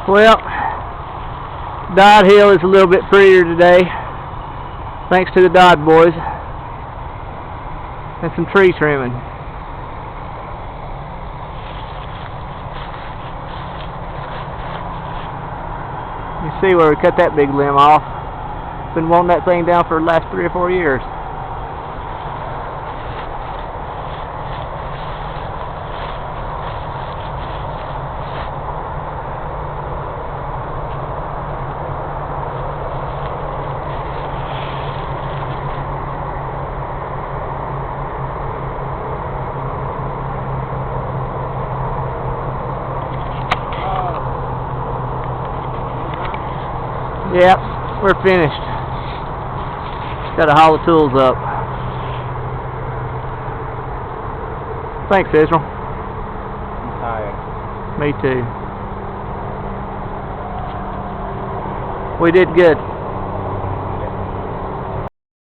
Well, Dodd Hill is a little bit prettier today, thanks to the Dodd boys and some tree trimming. You see where we cut that big limb off. Been wanting that thing down for the last 3 or 4 years. Yep, we're finished. Gotta haul the tools up. Thanks, Israel. I'm tired. Me too. We did good.